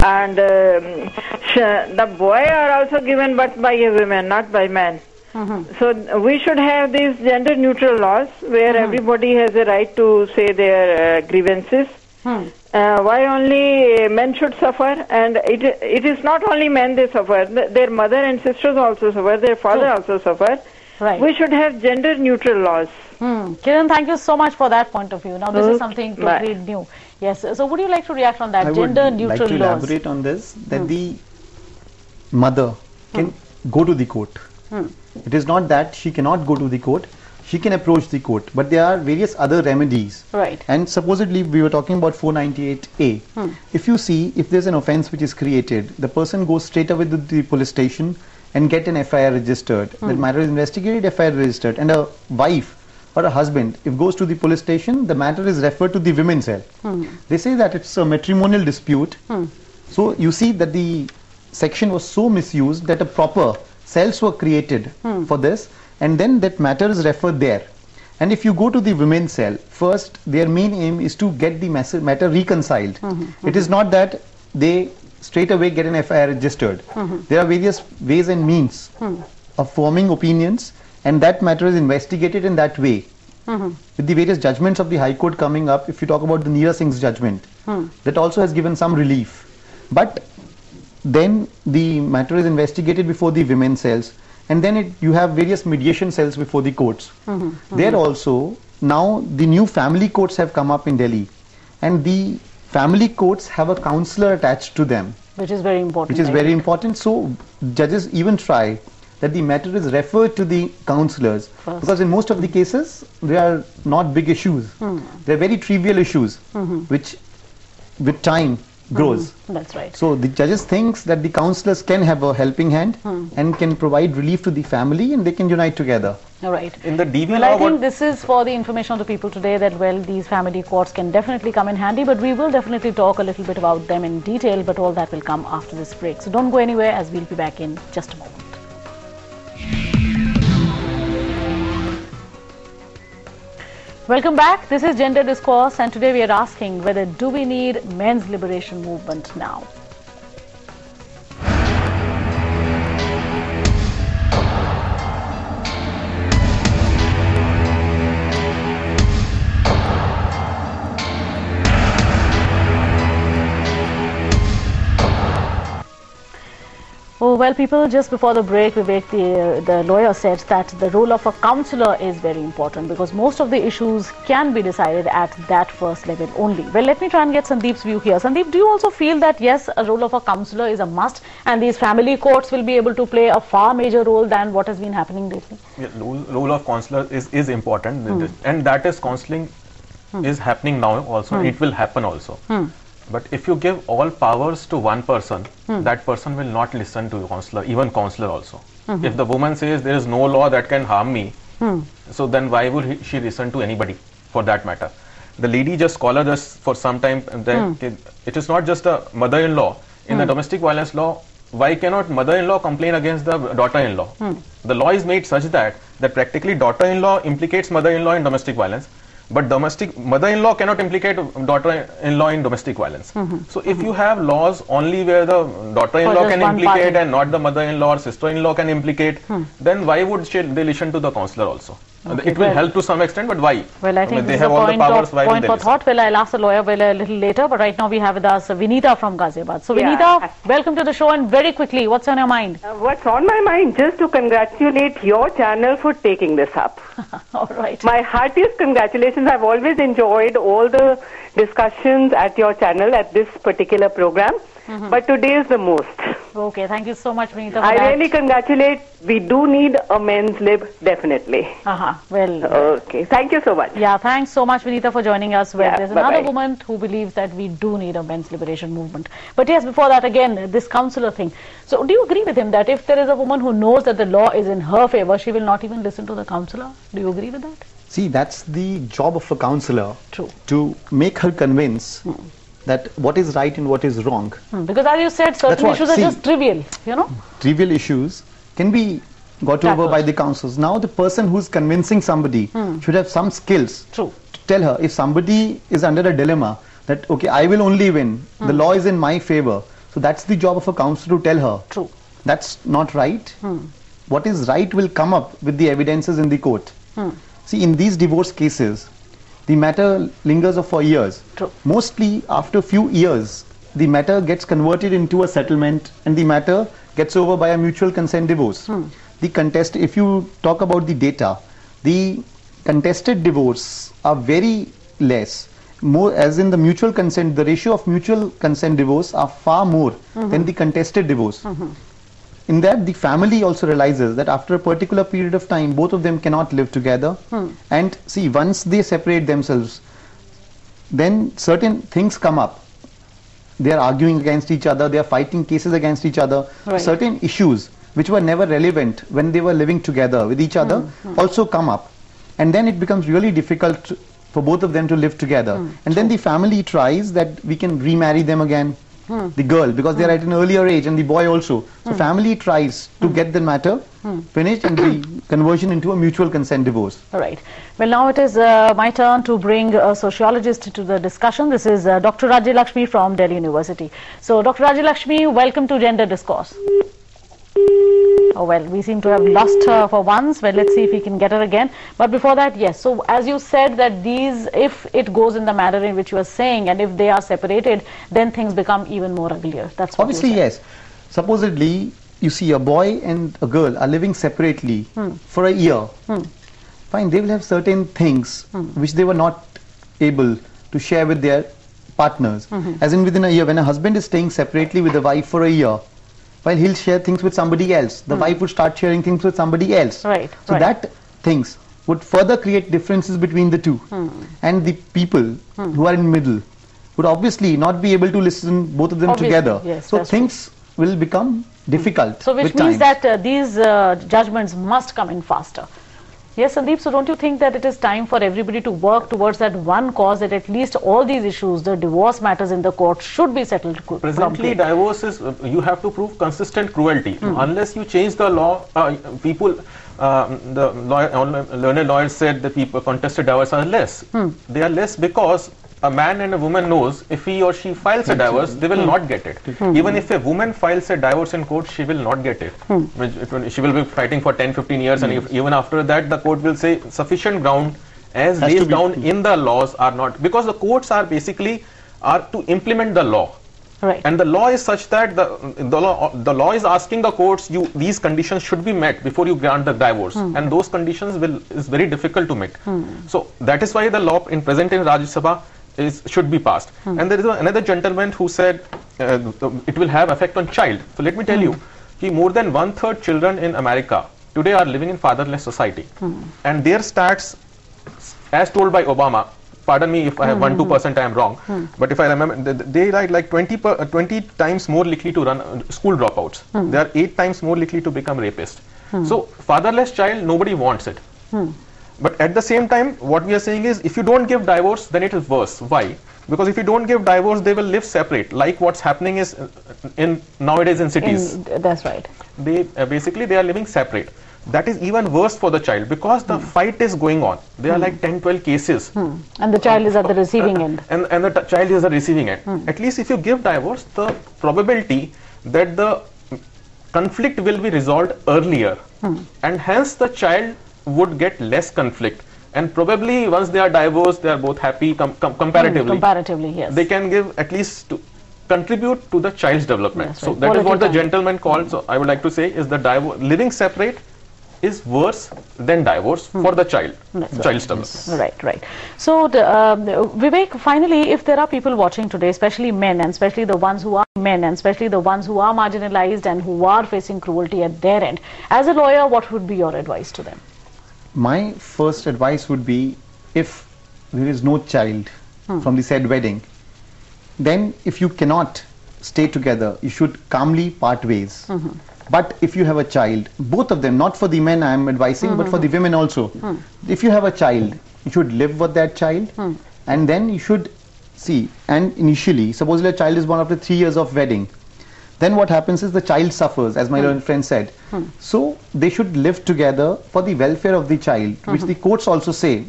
and the boy are also given birth by a woman, not by man. So we should have these gender neutral laws where everybody has a right to say their grievances. Why only men should suffer? And it is not only men they suffer. Their mother and sisters also suffer. Their father also suffer. Right. We should have gender neutral laws. Kiran, thank you so much for that point of view. Now this is something totally new. Yes. So would you like to react on that? I Gender would neutral like to laws. elaborate on this, that the mother can go to the court. It is not that she cannot go to the court. She can approach the court, but there are various other remedies. Right. And supposedly we were talking about 498A. If you see, if there's an offence which is created, the person goes straight away to the police station and get an FIR registered. That matter is investigated, FIR registered, and a wife or a husband, if goes to the police station, the matter is referred to the women's cell. They say that it's a matrimonial dispute. So you see that the section was so misused that a proper cells were created for this, and then that matter is referred there. And if you go to the women's cell, first their main aim is to get the matter reconciled. It is not that they straight away get an FIR registered. There are various ways and means of forming opinions, and that matter is investigated in that way. With the various judgments of the High Court coming up, if you talk about the Neera Singh's judgment, that also has given some relief. But then the matter is investigated before the women's cells, and then you have various mediation cells before the courts. There also, now the new family courts have come up in Delhi, and the family courts have a counselor attached to them. Which is very important. Which is very important. So judges even try that the matter is referred to the counselors, because in most of the cases they are not big issues. They are very trivial issues, which with time grows. That's right. So the judges thinks that the counselors can have a helping hand and can provide relief to the family, and they can unite together. All right. In the DV well, law, I think this is for the information of the people today, that well, these family courts can definitely come in handy, but we will definitely talk a little bit about them in detail, but all that will come after this break. So don't go anywhere, as we'll be back in just a moment. Welcome back. This is Gender Discourse, and today we are asking whether do we need men's liberation movement now? Oh, well, people, just before the break, Vivek, the lawyer said that the role of a counsellor is very important, because most of the issues can be decided at that first level only. Well, let me try and get Sandeep's view here. Sandeep, do you also feel that, yes, a role of a counsellor is a must, and these family courts will be able to play a far major role than what has been happening lately? Yeah, role of counsellor is important, and that is counselling is happening now also. It will happen also. But if you give all powers to one person, that person will not listen to the counsellor, even counsellor also. If the woman says there is no law that can harm me, so then why would she listen to anybody for that matter? The lady just called us for some time, and then it is not just a mother-in-law. In the domestic violence law, why cannot mother-in-law complain against the daughter-in-law? The law is made such that practically daughter-in-law implicates mother-in-law in domestic violence, but mother-in-law cannot implicate daughter-in-law in domestic violence. So if you have laws only where the daughter-in-law can implicate and not the mother-in-law or sister-in-law can implicate, then why would they listen to the counsellor also? Okay, it will help to some extent, but why? Well, I think they have all the powers. Why point for thought. Well, I'll ask the lawyer a little later, but right now we have with us Vinita from Ghaziabad. So, Vinita, welcome to the show, and very quickly, what's on your mind? What's on my mind? Just to congratulate your channel for taking this up. All right. My heartiest congratulations. I've always enjoyed all the discussions at your channel at this particular program, but today is the most. Okay, thank you so much, Vinita. I really congratulate. We do need a men's lib, definitely. Well. Okay, thank you so much. Yeah, thanks so much, Vinita, for joining us. Well, there's bye-bye. another woman who believes that we do need a men's liberation movement. But yes, before that, again, this counsellor thing. So, do you agree with him that if there is a woman who knows that the law is in her favor, she will not even listen to the counsellor? Do you agree with that? See, that's the job of a counsellor. True. To make her convince that what is right and what is wrong. Because as you said, certain issues are just trivial, you know. Trivial issues can be got over by the counsellors. Now the person who's convincing somebody should have some skills to tell her if somebody is under a dilemma that, okay, I will only win, the law is in my favor, So that's the job of a counselor to tell her. True. That's not right. What is right will come up with the evidences in the court. See, in these divorce cases, the matter lingers for years. True. Mostly after a few years, the matter gets converted into a settlement and the matter gets over by a mutual consent divorce. If you talk about the data, the contested divorce are very less. More, as in the mutual consent, the ratio of mutual consent divorce are far more than the contested divorce. In that, the family also realizes that after a particular period of time, both of them cannot live together. And see, once they separate themselves, then certain things come up. They are arguing against each other, they are fighting cases against each other. Right. Certain issues which were never relevant when they were living together with each other also come up. And then it becomes really difficult for both of them to live together. And then the family tries that we can remarry them again, the girl, because they are at an earlier age, and the boy also. So family tries to get the matter finished and the conversion into a mutual consent divorce. All right. Well, now it is my turn to bring a sociologist to the discussion. This is Dr. Rajya Lakshmi from Delhi University. So, Dr. Rajya Lakshmi, welcome to Gender Discourse. Oh, well, we seem to have lost her for once. Well, let's see if we can get her again. But before that, yes. So, as you said that these, if it goes in the manner in which you are saying, and if they are separated, then things become even more uglier. That's what obviously, yes. Supposedly, you see a boy and a girl are living separately for a year. Fine, they will have certain things which they were not able to share with their partners. As in within a year, when a husband is staying separately with a wife for a year, while he'll share things with somebody else, the wife would start sharing things with somebody else. Right. So that things would further create differences between the two. And the people who are in middle would obviously not be able to listen both of them together. Yes, so things will become difficult. So which means that these judgments must come in faster. Yes, Sandeep, so don't you think that it is time for everybody to work towards that one cause, that at least all these issues, the divorce matters in the court, should be settled promptly? Presently, divorce is, you have to prove consistent cruelty. Unless you change the law, the learned lawyers said the people contested divorce are less. They are less because a man and a woman knows if he or she files a divorce, they will not get it. Even if a woman files a divorce in court, she will not get it. She will be fighting for 10-15 years, and even after that, the court will say sufficient ground as laid down in the laws are not, because the courts are basically to implement the law. Right. And the law is such that the law is asking the courts, these conditions should be met before you grant the divorce, and those conditions is very difficult to meet. So that is why the law present in Rajya Sabha should be passed. And there is another gentleman who said it will have effect on child. So let me tell you, more than 1/3 children in America today are living in fatherless society, and their stats, as told by Obama, pardon me if I have 1-2% I am wrong, but if I remember, they are like 20 times more likely to run school dropouts. They are 8 times more likely to become rapists. So fatherless child, nobody wants it. But at the same time, what we are saying is, if you don't give divorce, then it is worse. Why? Because if you don't give divorce, they will live separate, like what's happening is nowadays in cities. That's right. They basically they are living separate. That is even worse for the child, because the fight is going on. There are like 10-12 cases. And the child is at the receiving end. And the child is at the receiving end. At least if you give divorce, the probability that the conflict will be resolved earlier, and hence the child would get less conflict, and probably once they are divorced, they are both happy comparatively. Comparatively, yes. They can give at least to contribute to the child's development. That's So right. that is what the Quality time. gentleman called. So I would like to say is the living separate is worse than divorce for the child, child's development. Right. So, Vivek, finally, if there are people watching today, especially men, and especially the ones who are marginalized and who are facing cruelty at their end, as a lawyer, what would be your advice to them? My first advice would be, if there is no child from the said wedding, then if you cannot stay together, you should calmly part ways. But if you have a child, both of them, not for the men I am advising, but for the women also. If you have a child, you should live with that child, and then you should see, and initially, supposedly a child is born after 3 years of wedding, then what happens is the child suffers, as my learned friend said. So they should live together for the welfare of the child, which the courts also say.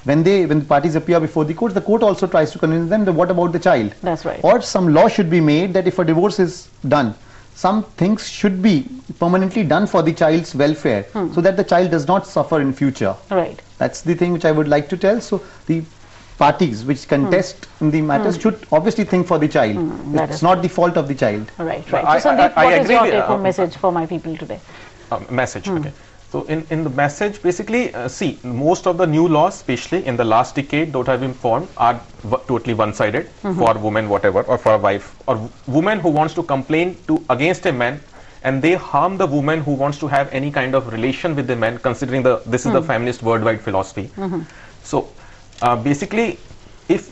when the parties appear before the court also tries to convince them that what about the child? That's right. Or some law should be made that if a divorce is done, some things should be permanently done for the child's welfare, so that the child does not suffer in future. Right. That's the thing which I would like to tell. So the parties which contest in the matters should obviously think for the child. It's not the fault of the child. Right. But Right. So Sandeep, what is agree your with- take-home message for my people today? Message. Okay. So in the message, basically, see, most of the new laws, especially in the last decade that have been formed, are totally one-sided for women, whatever, or for a wife, or woman who wants to complain against a man, and they harm the woman who wants to have any kind of relation with the man, considering this is the feminist worldwide philosophy. So basically,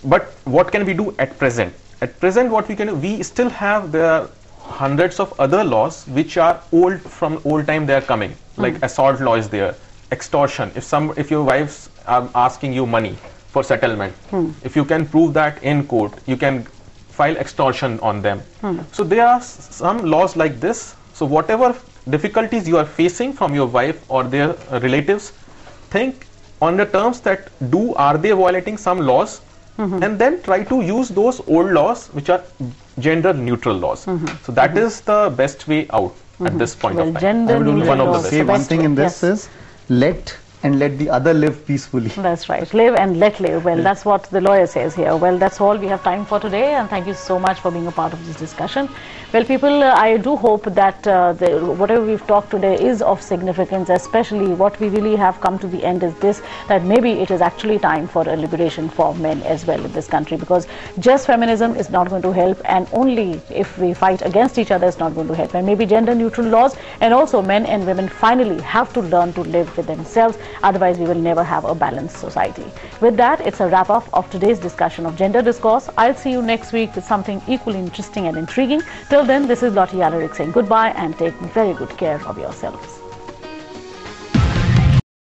but what can we do at present? At present, what we can do, we still have the hundreds of other laws which are old, from old time they are coming, like assault law is there, extortion. If your wives are asking you money for settlement, if you can prove that in court, you can file extortion on them. So there are some laws like this. So whatever difficulties you are facing from your wife or their relatives, think on the terms that are they violating some laws, and then try to use those old laws which are gender neutral laws. So that is the best way out at this point of time. Gender I would only neutral One of the laws, best. say the one best thing way. in this Yes. is let the other live peacefully. That's right. Live and let live. Well, that's what the lawyer says here. Well, that's all we have time for today, and thank you so much for being a part of this discussion. Well, people, I do hope that whatever we've talked today is of significance, especially what we really have come to the end is this, that maybe it is actually time for a liberation for men as well in this country, because just feminism is not going to help, and only if we fight against each other is not going to help. And maybe gender neutral laws, and also men and women finally have to learn to live with themselves. Otherwise, we will never have a balanced society. With that, it's a wrap-up of today's discussion of gender discourse. I'll see you next week with something equally interesting and intriguing. Till then, this is Lottie Alaric saying goodbye and take very good care of yourselves.